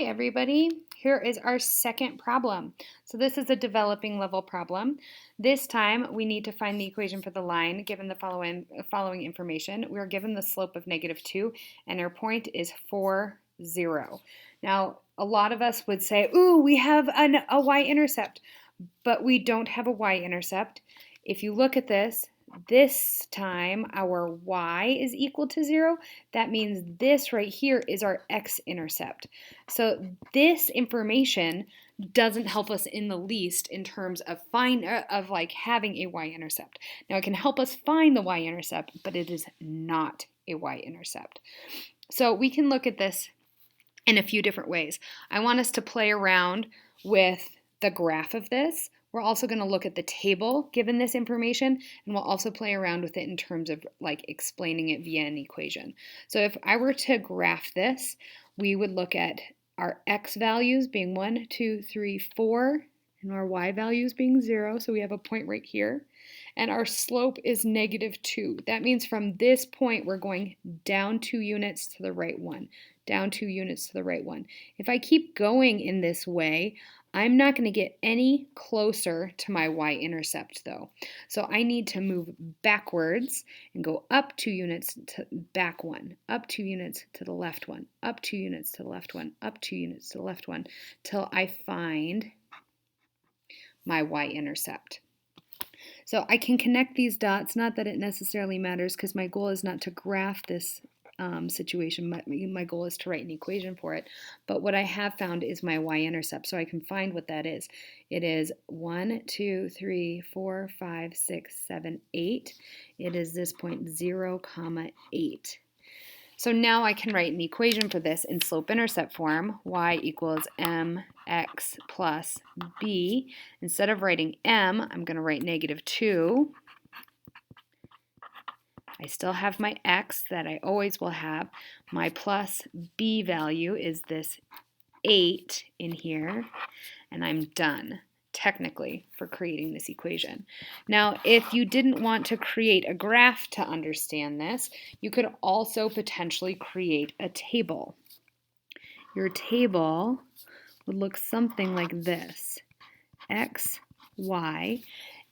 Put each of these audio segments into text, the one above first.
Hi everybody, here is our second problem. So this is a developing level problem. This time we need to find the equation for the line given the following information. We are given the slope of -2 and our point is 4, 0. Now a lot of us would say, ooh, we have a y-intercept, but we don't have a y-intercept. If you look at this time our y is equal to 0. That means this right here is our x-intercept. So this information doesn't help us in the least in terms of having a y-intercept. Now it can help us find the y-intercept, but it is not a y-intercept. So we can look at this in a few different ways. I want us to play around with the graph of this. We're also going to look at the table given this information, and we'll also play around with it in terms of explaining it via an equation. So if I were to graph this, we would look at our x values being 1, 2, 3, 4, and our y values being 0, so we have a point right here. And our slope is -2. That means from this point we're going down 2 units to the right one, down 2 units to the right one. If I keep going in this way, I'm not going to get any closer to my y-intercept though. So I need to move backwards and go up 2 units to back 1, up 2 units to the left 1, up 2 units to the left 1, up 2 units to the left 1, till I find my y-intercept. So I can connect these dots, not that it necessarily matters because my goal is not to graph this situation. My goal is to write an equation for it. But what I have found is my y-intercept, so I can find what that is. It is 1, 2, 3, 4, 5, 6, 7, 8. It is this point 0, 8. So now I can write an equation for this in slope-intercept form. Y equals mx plus b. Instead of writing m, I'm going to write -2. I still have my x that I always will have. My plus b value is this 8 in here, and I'm done, technically, for creating this equation. Now, if you didn't want to create a graph to understand this, you could also potentially create a table. Your table would look something like this: x, y,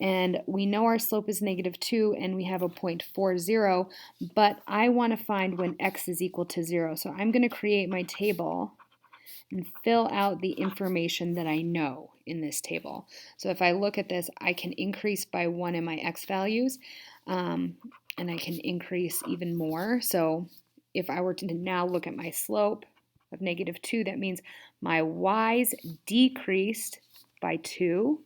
and we know our slope is -2 and we have a point 4, 0, but I want to find when x is equal to 0. So I'm going to create my table and fill out the information that I know in this table. So if I look at this, I can increase by 1 in my x values, and I can increase even more. So if I were to now look at my slope of -2, that means my y's decreased by 2.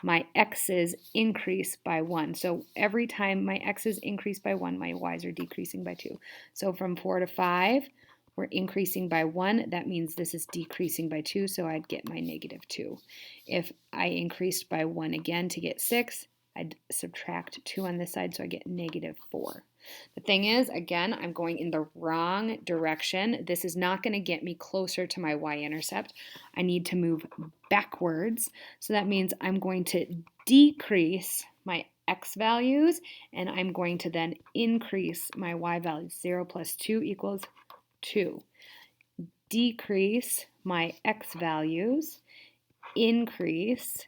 My x's increase by 1. So every time my x's increase by 1, my y's are decreasing by 2. So from 4 to 5, we're increasing by 1. That means this is decreasing by 2, so I'd get my -2. If I increased by 1 again to get 6, I'd subtract 2 on this side, so I get -4. The thing is, again, I'm going in the wrong direction. This is not going to get me closer to my y-intercept. I need to move backwards. So that means I'm going to decrease my x values, and I'm going to then increase my y values. 0 plus 2 equals 2. Decrease my x values, increase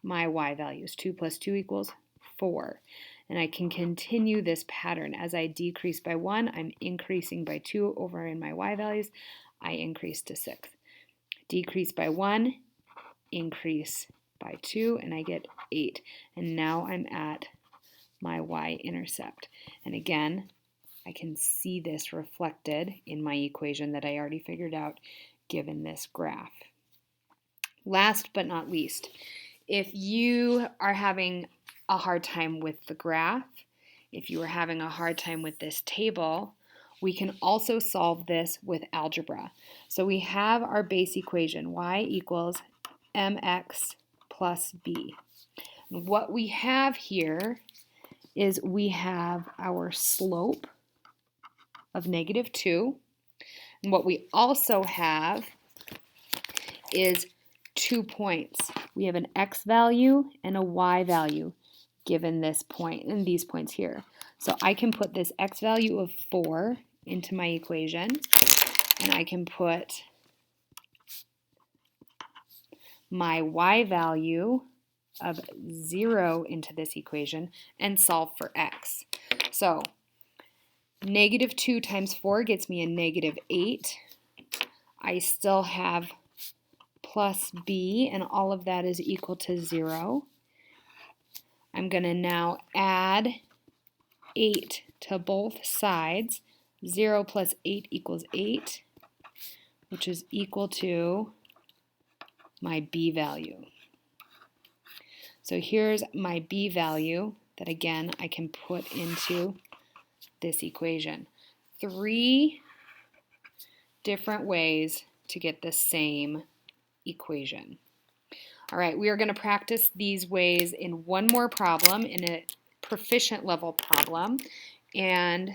my y values. 2 plus 2 equals 4. And I can continue this pattern. As I decrease by 1, I'm increasing by 2 over in my y values. I increase to 6. Decrease by 1, increase by 2, and I get 8. And now I'm at my y-intercept. And again, I can see this reflected in my equation that I already figured out given this graph. Last but not least, if you are having a hard time with the graph, if you are having a hard time with this table, we can also solve this with algebra. So we have our base equation, y equals mx plus b. And what we have here is we have our slope of -2, and what we also have is 2 points. We have an x value and a y value given this point and these points here. So I can put this x value of 4 into my equation, and I can put my y value of 0 into this equation and solve for x. So negative 2 times 4 gets me a negative 8. I still have plus b, and all of that is equal to 0. I'm going to now add 8 to both sides. 0 plus 8 equals 8, which is equal to my b value. So here's my b value that, again, I can put into this equation. 3 different ways to get the same equation. All right, we are going to practice these ways in one more problem, in a proficient level problem, and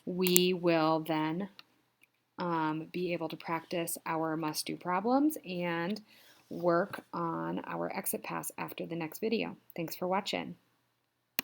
we will then be able to practice our must-do problems and work on our exit pass after the next video. Thanks for watching.